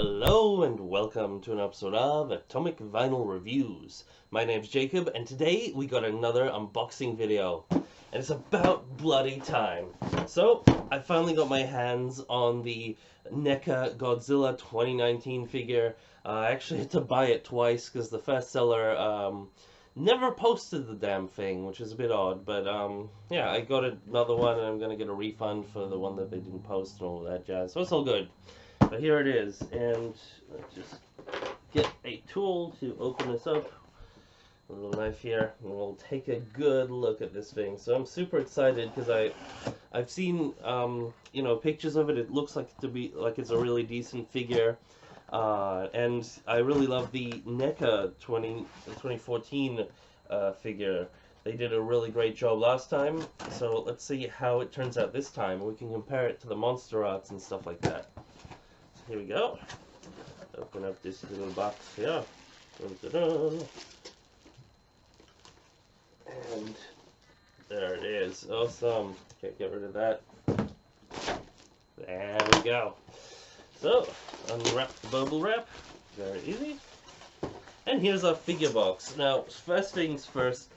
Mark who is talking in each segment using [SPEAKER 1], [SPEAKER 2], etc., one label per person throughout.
[SPEAKER 1] Hello and welcome to an episode of Atomic Vinyl Reviews. My name's Jacob and today we got another unboxing video. And it's about bloody time. So, I finally got my hands on the NECA Godzilla 2019 figure. I actually had to buy it twice because the first seller never posted the damn thing, which is a bit odd. But yeah, I got another one and I'm going to get a refund for the one that they didn't post and all that jazz. So it's all good. But here it is, and let's just get a tool to open this up. A little knife here, and we'll take a good look at this thing. So I'm super excited because I've seen pictures of it. It looks like it's a really decent figure, and I really love the NECA 2014 figure. They did a really great job last time. So let's see how it turns out this time. We can compare it to the monster arts and stuff like that. Here we go. Open up this little box here. Dun-dun-dun. And there it is. Awesome. Can't get rid of that. There we go. So, unwrap the bubble wrap. Very easy. And here's our figure box. Now, first things first,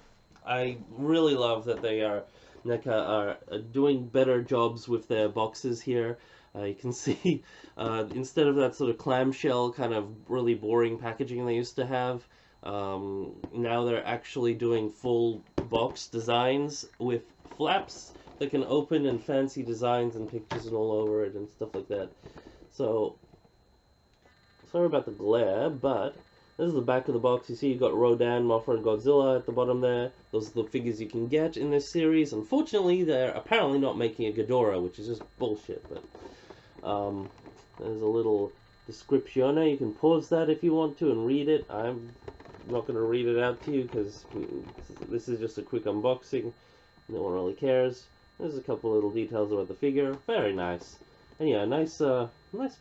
[SPEAKER 1] I really love that NECA are doing better jobs with their boxes here. You can see, instead of that sort of clamshell kind of really boring packaging they used to have, now they're actually doing full box designs with flaps that can open and fancy designs and pictures and all over it and stuff like that. So, sorry about the glare, but this is the back of the box. You see you've got Rodan, Mothra, and Godzilla at the bottom there. Those are the figures you can get in this series. Unfortunately, they're apparently not making a Ghidorah, which is just bullshit, but there's a little description. You can pause that if you want to and read it. I'm not going to read it out to you because this is just a quick unboxing. No one really cares. There's a couple little details about the figure. Very nice. And yeah, nice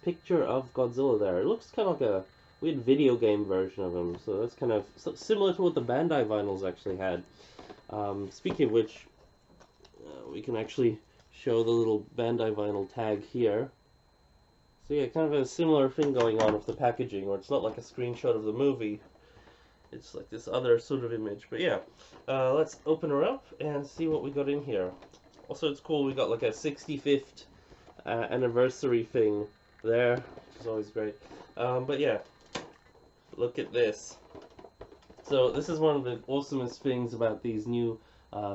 [SPEAKER 1] picture of Godzilla there. It looks kind of like a weird video game version of him. So that's kind of similar to what the Bandai vinyls actually had. Speaking of which, we can actually show the little Bandai vinyl tag here. So yeah, kind of a similar thing going on with the packaging, where it's not like a screenshot of the movie. It's like this other sort of image. But yeah, let's open her up and see what we got in here. Also, it's cool, we got like a 65th anniversary thing there, which is always great. But yeah, look at this. So this is one of the awesomest things about these new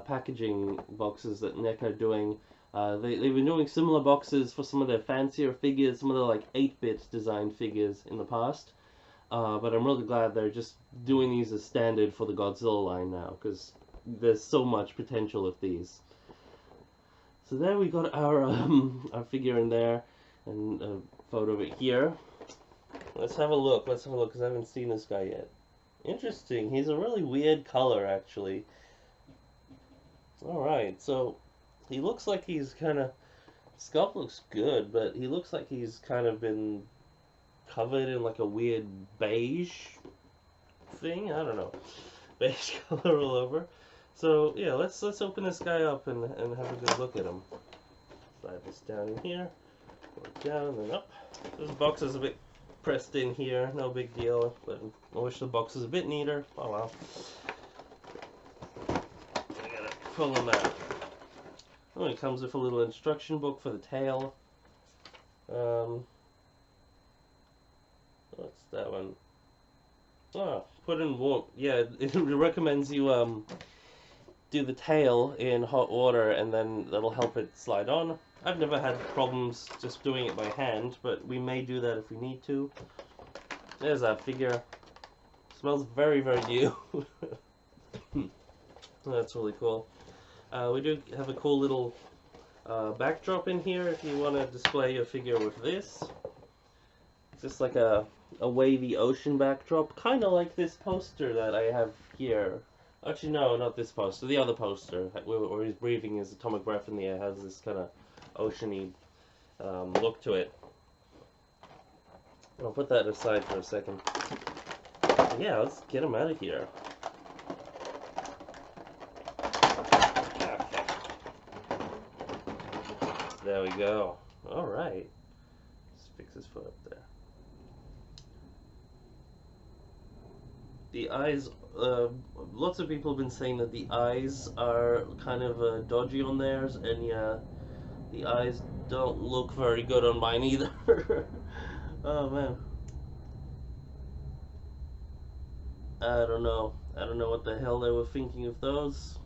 [SPEAKER 1] packaging boxes that NECA are doing. They've been doing similar boxes for some of their fancier figures, some of the like 8-bit designed figures in the past. But I'm really glad they're just doing these as standard for the Godzilla line now, because there's so much potential with these. So there we got our figure in there, and a photo of it here. Let's have a look, because I haven't seen this guy yet. Interesting, he's a really weird color actually. Alright, so he looks like he's kind of, sculpt looks good, but he looks like he's kind of been covered in like a weird beige thing. I don't know, beige color all over. So yeah, let's open this guy up and have a good look at him. Slide this down in here, go down and then up. This box is a bit pressed in here, no big deal, but I wish the box was a bit neater. Oh well. I gotta pull him out. Oh, it comes with a little instruction book for the tail. What's that one? Oh, put in warm. Yeah, it recommends you do the tail in hot water, and then that'll help it slide on. I've never had problems just doing it by hand, but we may do that if we need to. There's that figure. Smells very, very new. That's really cool. We do have a cool little backdrop in here if you want to display your figure with this. It's just like a wavy ocean backdrop, kind of like this poster that I have here. Actually, no, not this poster. The other poster, where he's breathing his atomic breath in the air, has this kind of oceany look to it. I'll put that aside for a second. Yeah, let's get him out of here. Okay. There we go. Alright. Let's fix his foot up there. The eyes, lots of people have been saying that the eyes are kind of dodgy on theirs, and yeah, the eyes don't look very good on mine either. Oh man. I don't know. I don't know what the hell they were thinking of those.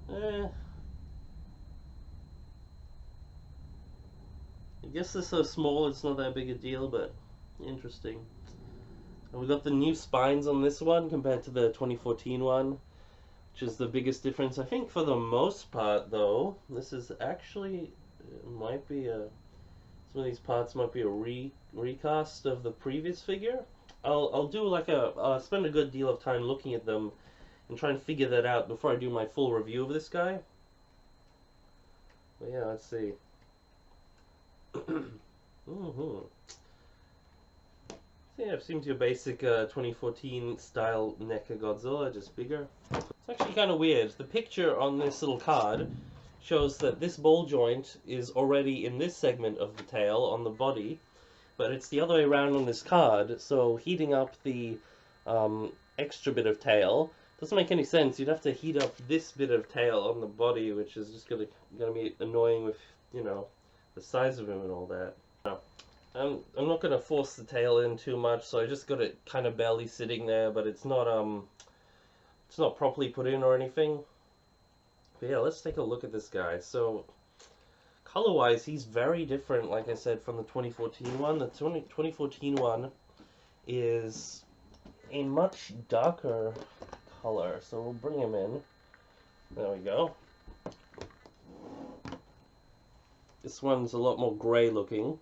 [SPEAKER 1] I guess they're so small it's not that big a deal, but interesting. And we got the new spines on this one compared to the 2014 one, which is the biggest difference. I think for the most part, though, this is actually might be a some of these parts might be a recast of the previous figure. I'll do like I'll spend a good deal of time looking at them and try and figure that out before I do my full review of this guy. But yeah, let's see. Mm-hmm. So yeah, it seems your basic 2014 style NECA Godzilla, just bigger. It's actually kind of weird. The picture on this little card shows that this ball joint is already in this segment of the tail on the body, but it's the other way around on this card, so heating up the extra bit of tail doesn't make any sense. You'd have to heat up this bit of tail on the body, which is just gonna be annoying with, you know, the size of him and all that. No. I'm not gonna force the tail in too much, so I just got it kind of barely sitting there, but it's not properly put in or anything. But yeah, let's take a look at this guy. So color-wise, he's very different, like I said, from the 2014 one. The 2014 one is a much darker color, so we'll bring him in. There we go. This one's a lot more gray looking,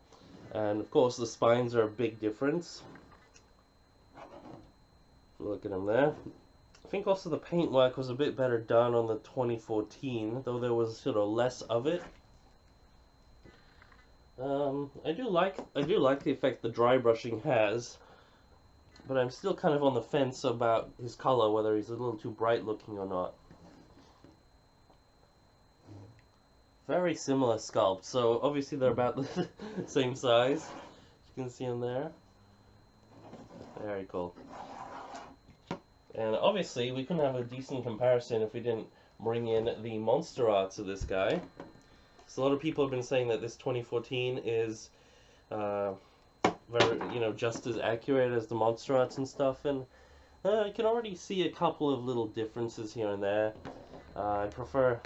[SPEAKER 1] and of course the spines are a big difference. Look at him there. I think also the paintwork was a bit better done on the 2014, though there was sort of less of it. I do like the effect the dry brushing has, but I'm still kind of on the fence about his color, whether he's a little too bright looking or not. Very similar sculpt, so obviously they're about the same size. You can see them there. Very cool. And obviously we couldn't have a decent comparison if we didn't bring in the monster arts of this guy. So a lot of people have been saying that this 2014 is very, you know, just as accurate as the monster arts and stuff, and you can already see a couple of little differences here and there. I prefer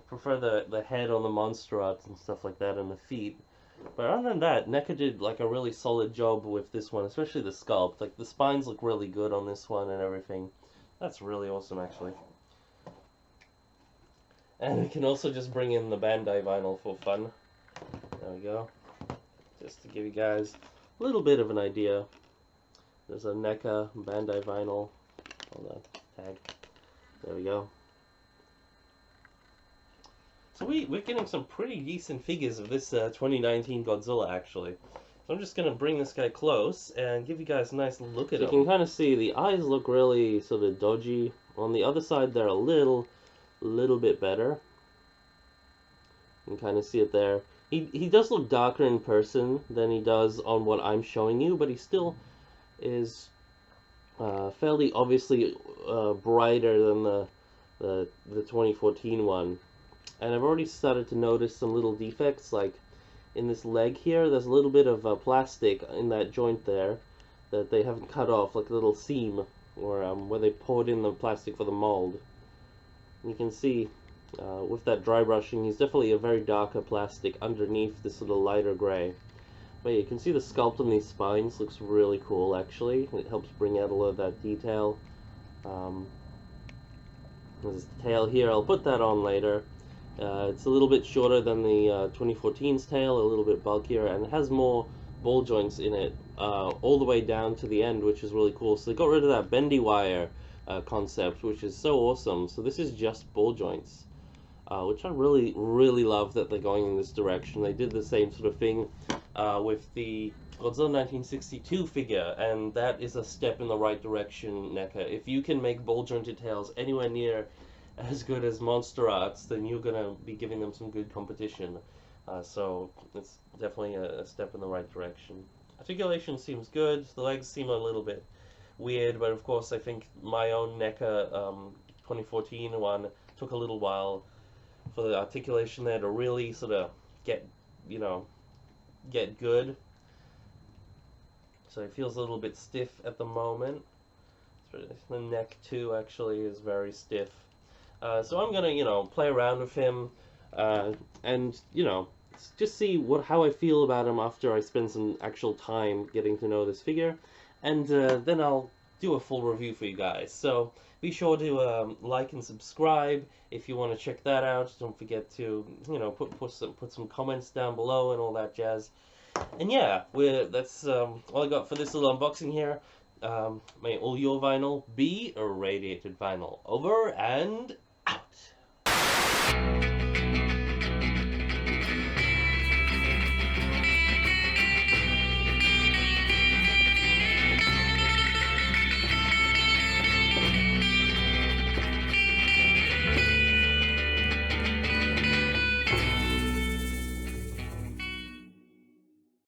[SPEAKER 1] the head on the monster arts and stuff like that, and the feet. But other than that, NECA did like a really solid job with this one, especially the sculpt. Like the spines look really good on this one and everything. That's really awesome, actually. And we can also just bring in the Bandai vinyl for fun. There we go. Just to give you guys a little bit of an idea. There's a NECA Bandai vinyl on the tag. There we go. So we're getting some pretty decent figures of this 2019 Godzilla, actually. So I'm just going to bring this guy close and give you guys a nice look at him. You can kind of see the eyes look really sort of dodgy. On the other side, they're a little bit better. You can kind of see it there. He does look darker in person than he does on what I'm showing you, but he still is fairly obviously brighter than the 2014 one. And I've already started to notice some little defects, like in this leg here, there's a little bit of plastic in that joint there that they haven't cut off, like a little seam, or where they poured in the plastic for the mold. And you can see with that dry brushing, he's definitely a very darker plastic underneath this little lighter gray. But yeah, you can see the sculpt on these spines looks really cool, actually. It helps bring out a lot of that detail. There's the tail here, I'll put that on later. It's a little bit shorter than the 2014's tail, a little bit bulkier, and it has more ball joints in it, all the way down to the end, which is really cool. So they got rid of that bendy wire concept, which is so awesome. So this is just ball joints, which I really love that they're going in this direction. They did the same sort of thing with the Godzilla 1962 figure, and that is a step in the right direction, NECA. If you can make ball jointed tails anywhere near as good as monster arts, then you're gonna be giving them some good competition. So it's definitely a step in the right direction. Articulation seems good. The legs seem a little bit weird, but of course I think my own NECA 2014 one took a little while for the articulation there to really sort of get, you know, get good. So it feels a little bit stiff at the moment. The neck too actually is very stiff. So I'm gonna, you know, play around with him, and you know, just see how I feel about him after I spend some actual time getting to know this figure, and then I'll do a full review for you guys. So be sure to like and subscribe if you want to check that out. Don't forget to, you know, put some comments down below and all that jazz. And yeah, that's all I got for this little unboxing here. May all your vinyl be irradiated vinyl. Over and